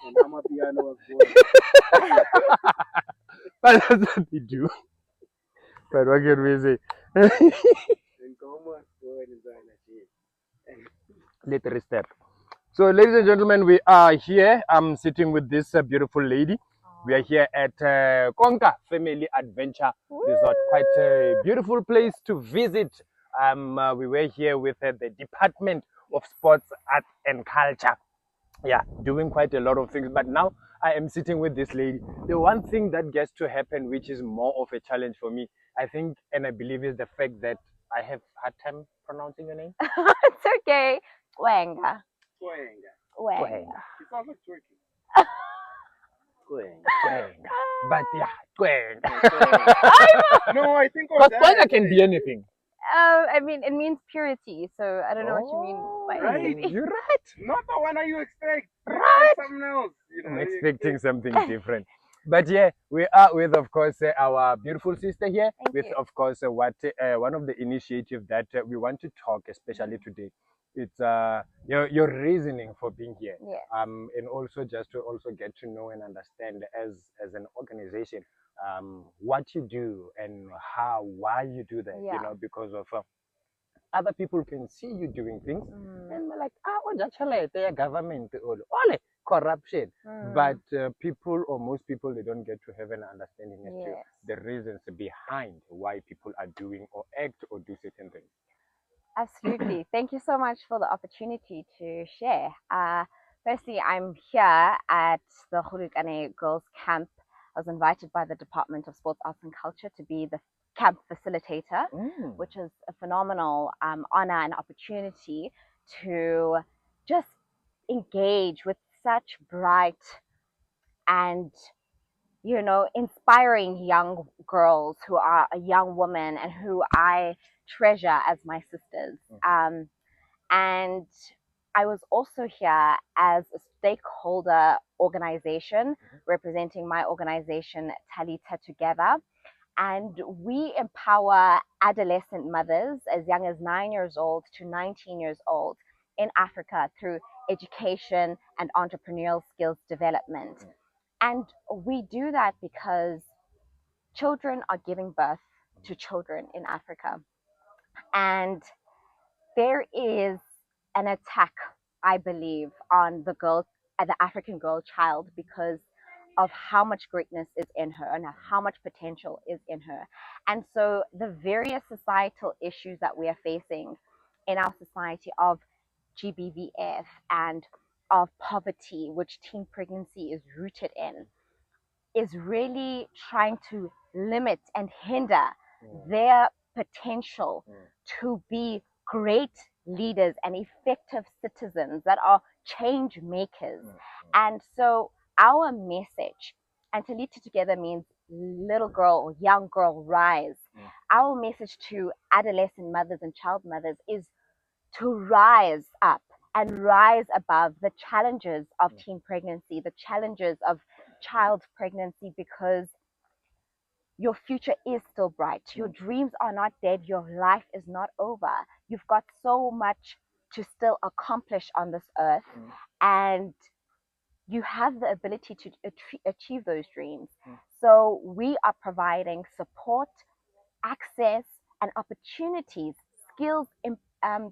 And Amapiano was born. But that's what they do. But what can we say? And Nkomo was born in Zainachi. Later step. So, ladies and gentlemen, we are here. I'm sitting with this beautiful lady. We are here at Cwenga Family Adventure Resort. Quite a beautiful place to visit. We were here with the Department of Sports, Art and Culture. Yeah, doing quite a lot of things. But now I am sitting with this lady. The one thing that gets to happen, which is more of a challenge for me, I think, and I believe, is the fact that I have hard time pronouncing your name. It's okay. Cwenga. Cwenga. Cwenga. It sounds like Turkey. Cwenga. Cwenga. But yeah, Cwenga. No, I think Because of Cwenga that. can be anything. I mean, it means purity, so I don't know what you mean by right. purity. You're right. Not the one that you expect. You Right. expect something else. You know, I'm you expecting expect- something different. But yeah, we are with, of course, our beautiful sister here. Thank with, you. of course, one of the initiatives that we want to talk, especially today. It's your reasoning for being here. Yes. And also just to also get to know and understand as an organization, what you do and why you do that. Yeah. Because of other people can see you doing things and they're like, the government or all corruption. But people, or most people, they don't get to have an understanding as to Yes. the reasons behind why people are doing or act or do certain things. Absolutely. Thank you so much for the opportunity to share. Firstly, I'm here at the Khurikane Girls Camp. I was invited by the Department of Sports, Arts and Culture to be the camp facilitator, which is a phenomenal honor and opportunity to just engage with such bright and inspiring young girls who are a young woman and who I treasure as my sisters. And I was also here as a stakeholder organization representing my organization, Talitha Together. And we empower adolescent mothers as young as 9 years old to 19 years old in Africa through education and entrepreneurial skills development. And we do that because children are giving birth to children in Africa. And there is an attack, I believe, on the African girl child because of how much greatness is in her and how much potential is in her. And so the various societal issues that we are facing in our society of GBVF and of poverty, which teen pregnancy is rooted in, is really trying to limit and hinder their potential to be great leaders and effective citizens that are change makers. And so our message, and to lead to together means little girl, young girl, rise. Our message to adolescent mothers and child mothers is to rise up and rise above the challenges of teen pregnancy, the challenges of child pregnancy, because your future is still bright. Your dreams are not dead. Your life is not over. You've got so much to still accomplish on this earth, and you have the ability to achieve those dreams. So we are providing support, access, and opportunities, skills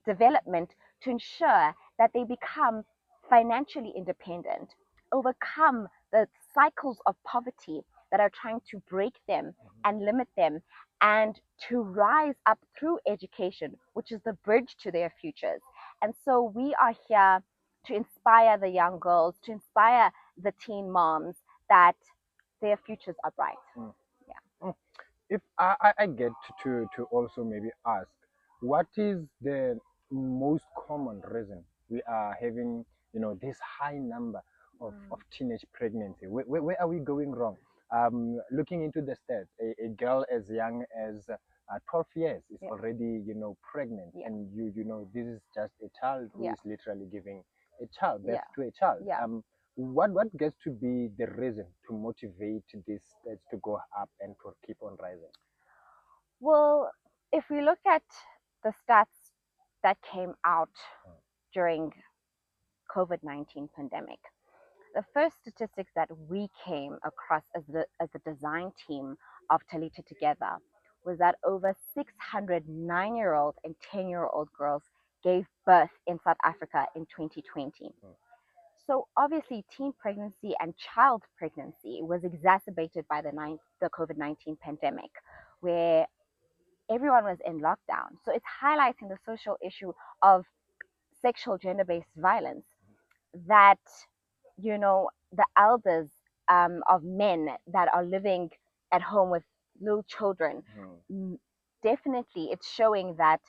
development to ensure that they become financially independent, overcome the cycles of poverty that are trying to break them and limit them, and to rise up through education, which is the bridge to their futures. And so we are here to inspire the young girls, to inspire the teen moms that their futures are bright. If I get to also maybe ask, what is the most common reason we are having, this high number of teenage pregnancy? Where are we going wrong? Looking into the stats, a girl as young as 12 years is already, pregnant, and this is just a child who is literally giving a child birth to a child. What gets to be the reason to motivate these stats to go up and to keep on rising? Well, if we look at the stats that came out during COVID-19 pandemic, the first statistics that we came across as the design team of Talitha together was that over 600 9-year-old and 10-year-old girls gave birth in South Africa in 2020. So obviously, teen pregnancy and child pregnancy was exacerbated by the COVID-19 pandemic, where everyone was in lockdown. So it's highlighting the social issue of sexual gender-based violence that, the elders of men that are living at home with little children, definitely it's showing that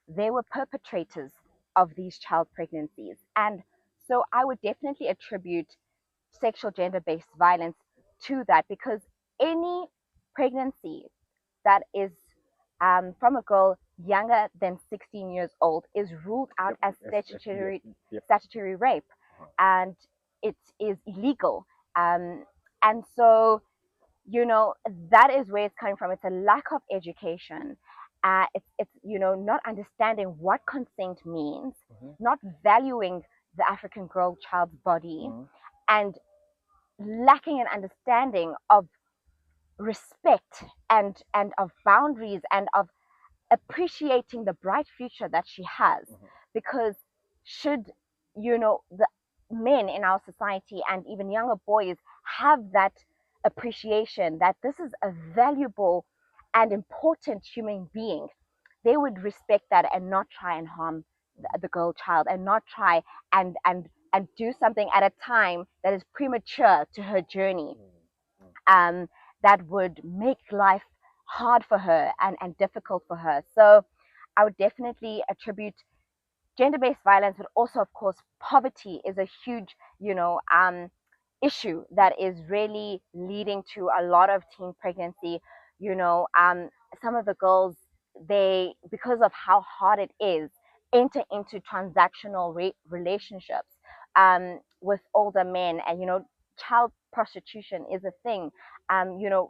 they were perpetrators of these child pregnancies. And so I would definitely attribute sexual gender-based violence to that, because any pregnancy that is from a girl younger than 16 years old is ruled out as statutory rape, and it is illegal. And so, that is where it's coming from. It's a lack of education. It's not understanding what consent means, not valuing the African girl child's body, and lacking an understanding of respect and of boundaries and of appreciating the bright future that she has. Because should the men in our society and even younger boys have that appreciation that this is a valuable and important human being, they would respect that and not try and harm the girl child, and not try and do something at a time that is premature to her journey, that would make life hard for her and difficult for her. So I would definitely attribute gender-based violence, but also, of course, poverty is a huge, issue that is really leading to a lot of teen pregnancy. Some of the girls, they, because of how hard it is, enter into transactional relationships with older men, and child prostitution is a thing.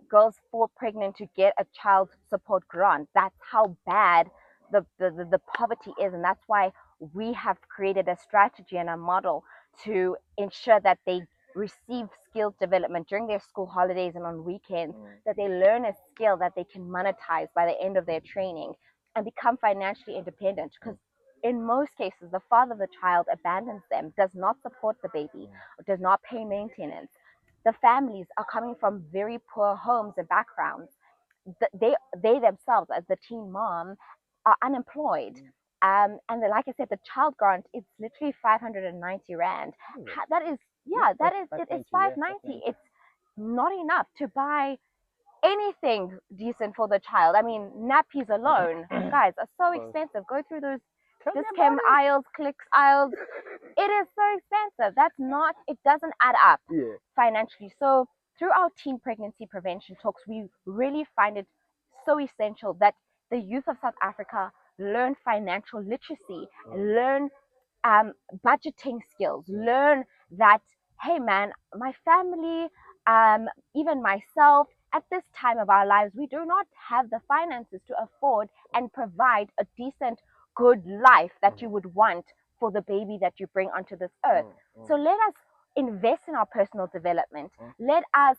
Girls fall pregnant to get a child support grant. That's how bad the poverty is, and that's why we have created a strategy and a model to ensure that they receive skills development during their school holidays and on weekends, that they learn a skill that they can monetize by the end of their training and become financially independent. Because in most cases, the father of the child abandons them, does not support the baby, or does not pay maintenance. The families are coming from very poor homes and backgrounds. They themselves, as the teen mom, are unemployed. And like I said, the child grant, it's literally 590 rand. That is, it's 590. It's not enough to buy anything decent for the child. I mean, nappies alone, guys, are so expensive. Go through those Discount aisles, clicks aisles. It is so expensive. It doesn't add up financially. So through our teen pregnancy prevention talks, we really find it so essential that the youth of South Africa learn financial literacy, learn budgeting skills, learn that, hey man, my family, even myself, at this time of our lives, we do not have the finances to afford and provide a decent, good life that you would want for the baby that you bring onto this earth. So let us invest in our personal development. Let us,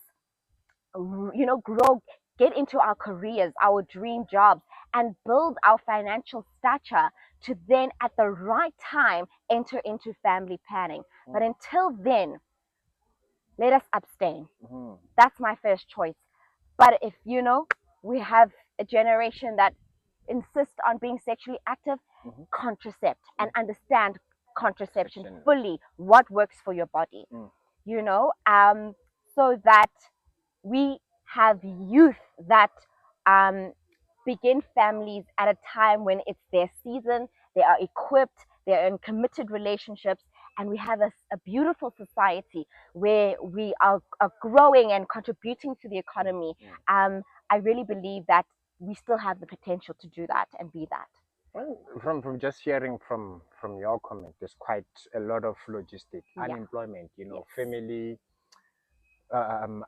grow, get into our careers, our dream jobs, and build our financial stature to then, at the right time, enter into family planning. But until then, let us abstain. That's my first choice. But if, we have a generation that insists on being sexually active, contracept and understand contraception fully, what works for your body, so that we have youth that begin families at a time when it's their season, they are equipped, they're in committed relationships, and we have a beautiful society where we are growing and contributing to the economy. I really believe that we still have the potential to do that and be that. Well, from just hearing from your comment, there's quite a lot of logistic unemployment, family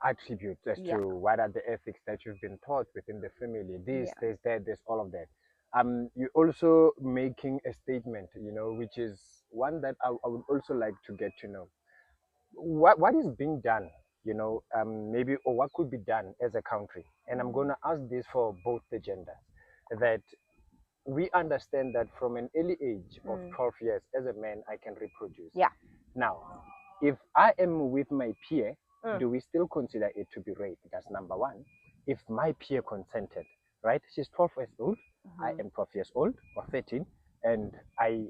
attributes as to what are the ethics that you've been taught within the family. This, there's that, there's all of that. You're also making a statement, which is one that I would also like to get to know. what is being done, maybe, or what could be done as a country, and I'm going to ask this for both the genders, that we understand that from an early age of 12 years, as a man, I can reproduce. Yeah. Now, if I am with my peer, Mm. do we still consider it to be rape? That's number one. If my peer consented, right? She's 12 years old, I am 12 years old or 13, and I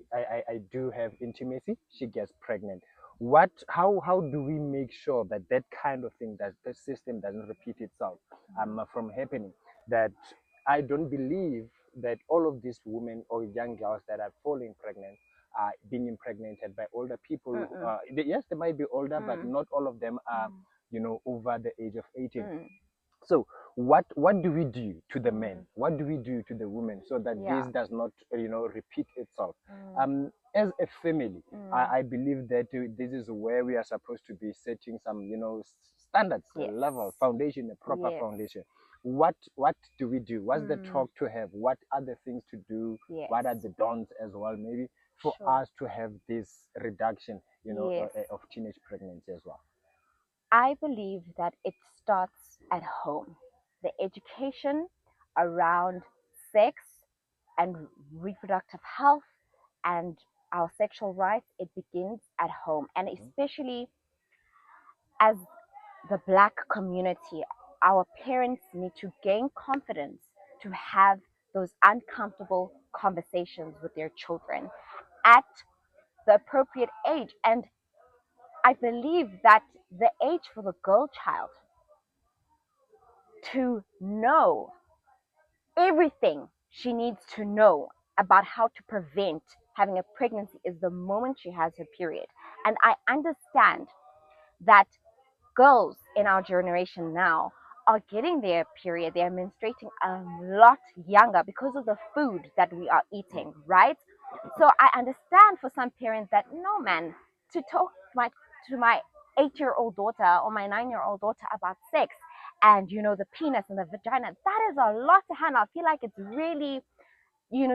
do have intimacy, she gets pregnant. How do we make sure that that kind of thing, that the system doesn't repeat itself from happening? That I don't believe that all of these women or young girls that are falling pregnant are being impregnated by older people. Yes, they might be older, but not all of them are, over the age of 18. So what do we do to the men? What do we do to the women so that this does not, repeat itself? As a family, I believe that this is where we are supposed to be setting some, standards, Yes. level, foundation, a proper Yes. foundation. What do we do? What's the Mm. talk to have? What are the things to do? Yes. What are the don'ts as well? Maybe for Sure. us to have this reduction, Yes. of teenage pregnancy as well. I believe that it starts at home. The education around sex and reproductive health and our sexual rights, it begins at home. And especially as the Black community, our parents need to gain confidence to have those uncomfortable conversations with their children at the appropriate age. And I believe that the age for the girl child to know everything she needs to know about how to prevent having a pregnancy is the moment she has her period. And I understand that girls in our generation now are getting their period, they're menstruating a lot younger because of the food that we are eating, right? So I understand for some parents that no, man, to talk to my 8-year-old daughter or my 9-year-old daughter about sex and the penis and the vagina, that is a lot to handle. I feel like it's really,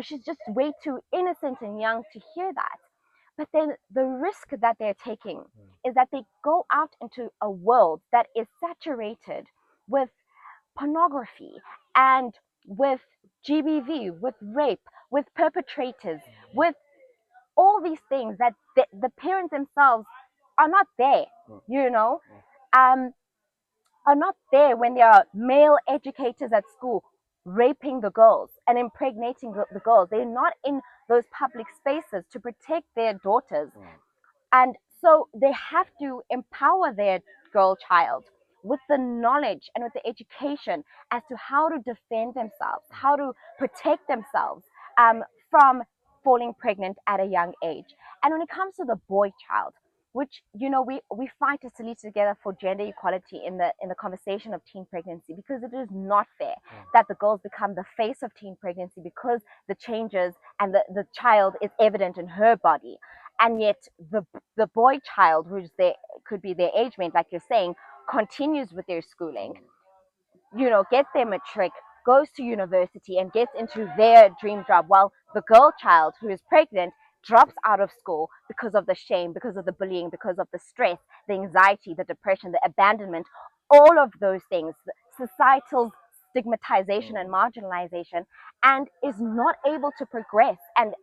she's just way too innocent and young to hear that. But then the risk that they're taking is that they go out into a world that is saturated with pornography and with GBV, with rape, with perpetrators, with all these things that the parents themselves are not there, um, are not there when there are male educators at school raping the girls and impregnating the girls. They're not in those public spaces to protect their daughters. And so they have to empower their girl child with the knowledge and with the education as to how to defend themselves, how to protect themselves from falling pregnant at a young age. And when it comes to the boy child, which we fight as Talitha together for gender equality in the conversation of teen pregnancy, because it is not fair that the girls become the face of teen pregnancy because the changes and the child is evident in her body, and yet the boy child, who's there, could be their age mate, like you're saying, continues with their schooling, gets their matric, goes to university and gets into their dream job, while the girl child who is pregnant drops out of school because of the shame, because of the bullying, because of the stress, the anxiety, the depression, the abandonment, all of those things, societal stigmatization and marginalization, and is not able to progress and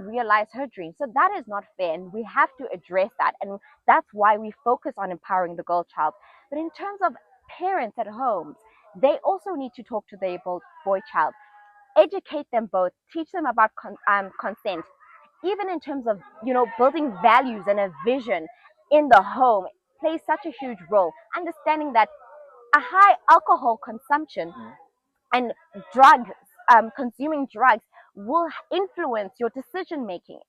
realize her dreams. So that is not fair, and we have to address that, and that's why we focus on empowering the girl child. But in terms of parents at home, they also need to talk to their boy child, educate them both, teach them about consent, even in terms of building values and a vision in the home plays such a huge role. Understanding that a high alcohol consumption and drugs, consuming drugs, will influence your decision making.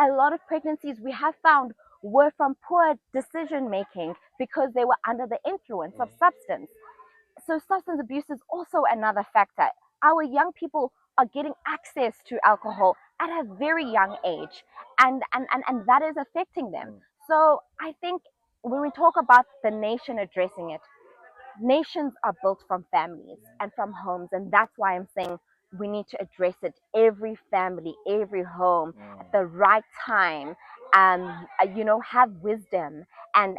A lot of pregnancies we have found were from poor decision making because they were under the influence of substance. So substance abuse is also another factor. Our young people are getting access to alcohol at a very young age, and that is affecting them. So I think when we talk about the nation addressing it, nations are built from families and from homes, and that's why I'm saying we need to address it, every family, every home, at the right time, have wisdom and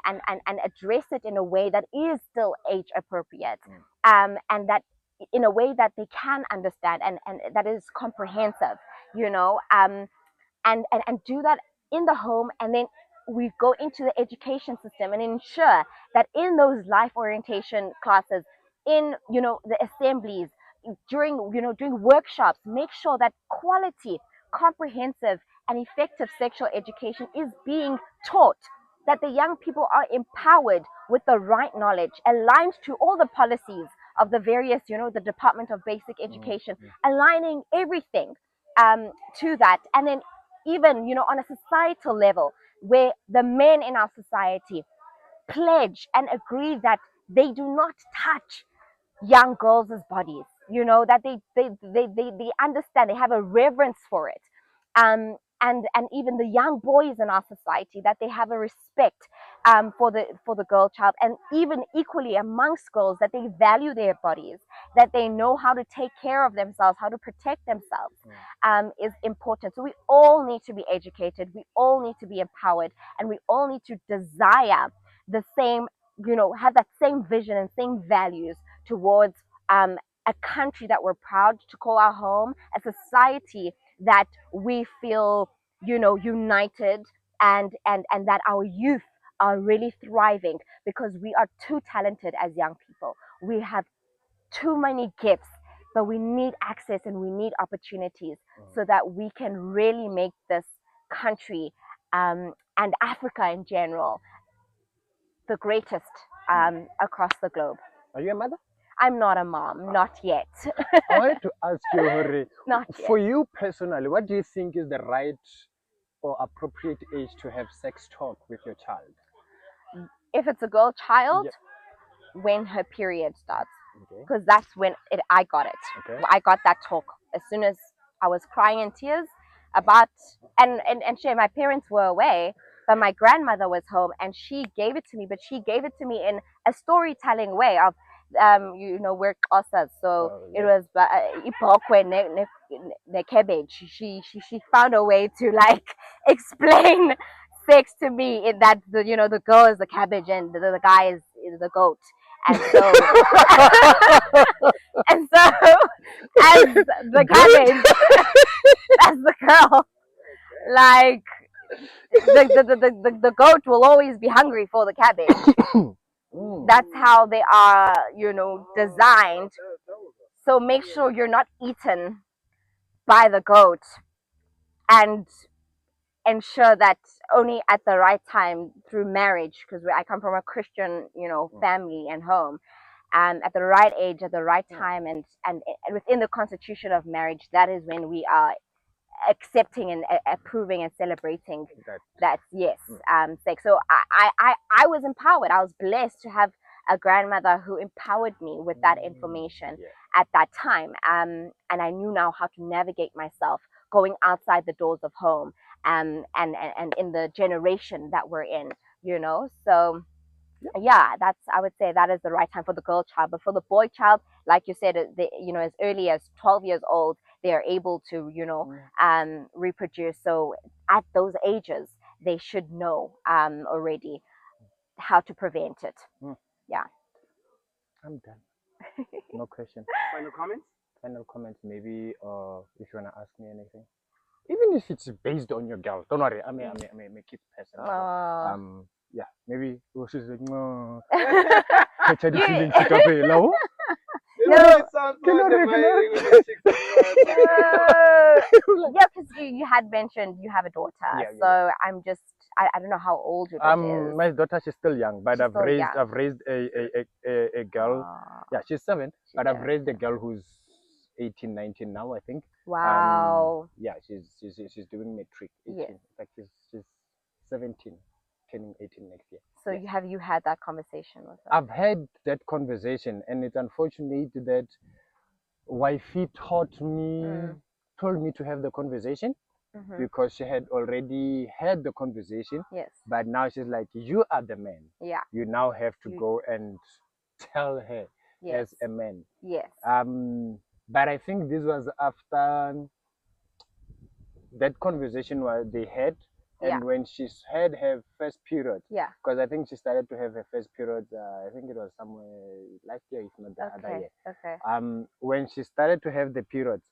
address it in a way that is still age appropriate, and that in a way that they can understand and that is comprehensive, and do that in the home, and then we go into the education system and ensure that in those life orientation classes, in the assemblies, during workshops, make sure that quality, comprehensive and effective sexual education is being taught, that the young people are empowered with the right knowledge aligned to all the policies of the various, the Department of Basic Education, aligning everything to that. And then even, on a societal level, where the men in our society pledge and agree that they do not touch young girls' bodies, that they understand, they have a reverence for it. And even the young boys in our society, that they have a respect for the girl child, and even equally amongst girls, that they value their bodies, that they know how to take care of themselves, how to protect themselves, is important. So we all need to be educated, we all need to be empowered, and we all need to desire the same, have that same vision and same values towards a country that we're proud to call our home, a society that we feel, united, and that our youth are really thriving, because we are too talented as young people. We have too many gifts, but we need access and we need opportunities so that we can really make this country, and Africa in general, the greatest across the globe. Are you a mother? I'm not a mom, not yet. I wanted to ask you, Hori, Not yet. for you personally, what do you think is the right or appropriate age to have sex talk with your child? If it's a girl child, Yeah. when her period starts, Okay. because that's when I got it. Okay. I got that talk as soon as I was crying in tears about, and shame, my parents were away, but my grandmother was home and she gave it to me, but she gave it to me in a storytelling way of, we're Xhosas, so it was ibhokwe ne cabbage. She found a way to like explain sex to me, in that the girl is the cabbage and the guy is the goat, and so and so as the cabbage, as the girl, like the goat will always be hungry for the cabbage. That's how they are, designed. So make sure you're not eaten by the goat, and ensure that only at the right time through marriage, because I come from a Christian, family and home, at the right age, at the right time, and within the constitution of marriage, that is when we are accepting and approving and celebrating that yes, sex. So I was empowered. I was blessed to have a grandmother who empowered me with that information at that time, and I knew now how to navigate myself going outside the doors of home, and in the generation that we're in, so yeah, I would say that is the right time for the girl child. But for the boy child, like you said, as early as 12 years old, they are able to, reproduce. So at those ages, they should know already how to prevent it. Yeah. I'm done. No question. Final comments? Final comments, maybe, if you want to ask me anything. Even if it's based on your girl, don't worry. I may make it personal. Yeah, maybe she's like, no. Catch the feelings to cafe, no? It sounds motivating when the chicks are yeah, because you had mentioned you have a daughter, so I'm just, I don't know how old your daughter is. My daughter, she's still young, but I've raised a girl. Yeah, she's 7, but I've raised a girl who's 18, 19 now, I think. Wow. Yeah, she's doing matric. 18. Yes. In fact, she's 17, turning 18 next year. So have you had that conversation with her? I've had that conversation, and it's unfortunate that wifey told me to have the conversation, because she had already had the conversation. Yes. But now she's like, you are the man. Yeah. You now have to go and tell her as a man. Yes. But I think this was after that conversation they had. And Yeah. when she had her first period, Yeah. because I think she started to have her first period, I think it was somewhere last year, if not the other Okay. year. Okay. When she started to have the periods,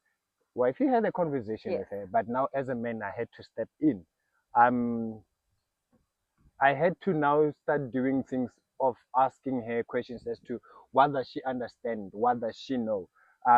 well, if you had a conversation Yes. with her, but now as a man, I had to step in. Um, I had to now start doing things of asking her questions as to what does she understand, what does she know.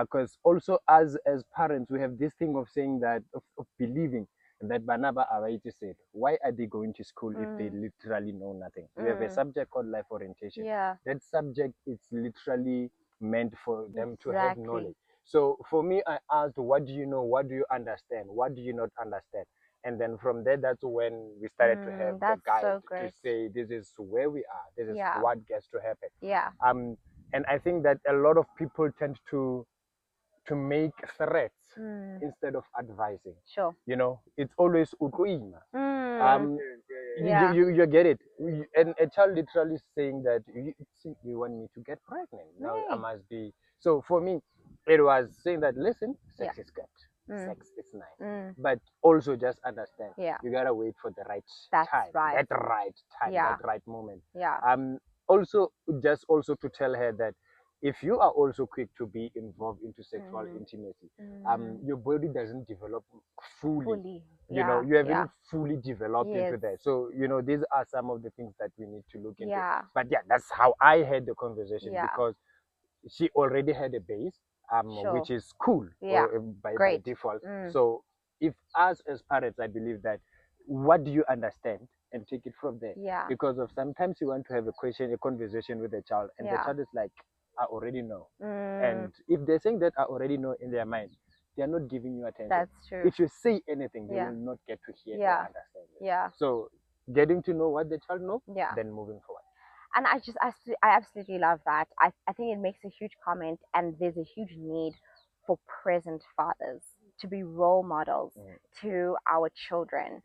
Because also as parents, we have this thing of saying that of believing that Banaba Awaiti said, why are they going to school if they literally know nothing? We have a subject called life orientation. Yeah. That subject is literally meant for them to have Exactly. knowledge. So for me, I asked, what do you know? What do you understand? What do you not understand? And then from there, that's when we started to have the That's guide so to great. say this is where we are, this is Yeah. what gets to happen. Yeah. And I think that a lot of people tend to make threats instead of advising. Sure. You know, it's always utuima. Yeah. You get it. And a child literally saying that you want me to get pregnant. Now I Hey. must be. So for me, it was saying that, listen, sex is good. Sex is nice. But also just understand, Yeah. you gotta wait for the right That's time. right. That right time, Yeah. that right moment. Yeah. Also just also to tell her that if you are also quick to be involved into sexual intimacy, your body doesn't develop fully. Fully. You know, Yeah. you haven't Yeah. fully developed into Yes. that. So, you know, these are some of the things that we need to look into. Yeah. But yeah, that's how I had the conversation, Yeah. because she already had a base, Sure. which is cool Yeah. by Great. default. So if us as parents, I believe that, what do you understand, and take it from there. Yeah. Because of sometimes you want to have a conversation with a child, and the Yeah. child is like, I already know. Mm. And if they're saying that I already know in their mind, they are not giving you attention. That's true. If you say anything, they Yeah. will not get to hear Yeah. or understand it. Yeah. So getting to know what the child knows, Yeah. then moving forward. And I absolutely love that. I think it makes a huge comment, and there's a huge need for present fathers to be role models to our children.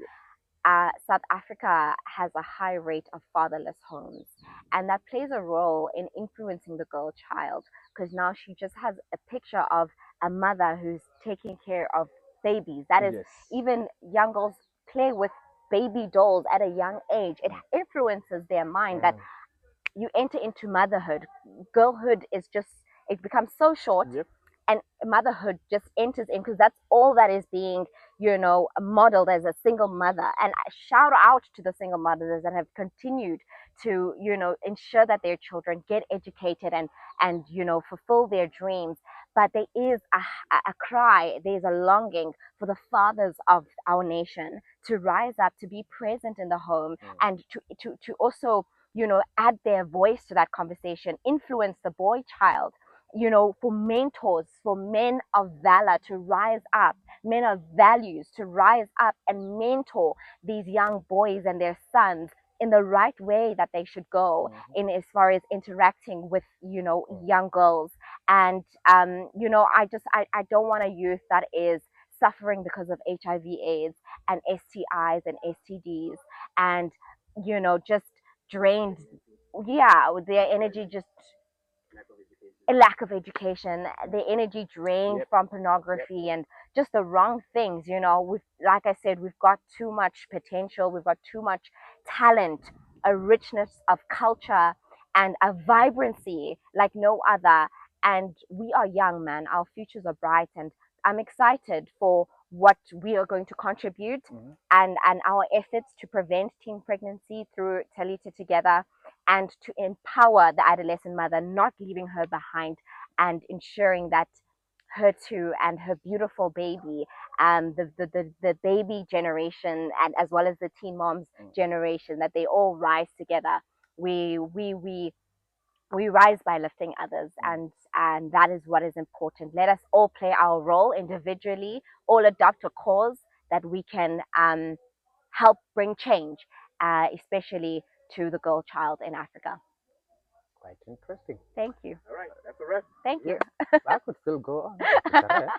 South Africa has a high rate of fatherless homes, and that plays a role in influencing the girl child, because now she just has a picture of a mother who's taking care of babies. That is, Yes. even young girls play with baby dolls at a young age. It influences their mind that you enter into motherhood. Girlhood is just, it becomes so short. Yep. And motherhood just enters in, because that's all that is being, modeled as a single mother. And I shout out to the single mothers that have continued to, ensure that their children get educated and fulfill their dreams. But there is a cry, there's a longing for the fathers of our nation to rise up, to be present in the home, and to also, add their voice to that conversation, influence the boy child, for mentors, for men of valor to rise up, men of values to rise up and mentor these young boys and their sons in the right way that they should go in, as far as interacting with, young girls. And, I don't want a youth that is suffering because of HIV, AIDS, and STIs and STDs, and, just drained. Yeah, their energy just a lack of education, the energy drained from pornography and just the wrong things. We've, like I said, we've got too much potential, we've got too much talent, a richness of culture, and a vibrancy like no other. And we are young, man. Our futures are bright, and I'm excited for what we are going to contribute, and our efforts to prevent teen pregnancy through Talitha Together, and to empower the adolescent mother, not leaving her behind, and ensuring that her too and her beautiful baby, the baby generation, and as well as the teen moms generation, that they all rise together. We rise by lifting others, and that is what is important. Let us all play our role individually, all adopt a cause that we can help bring change, especially to the girl child in Africa. Quite interesting. Thank you. All right, that's a wrap. Thank you. I could still go on. But it's a wrap.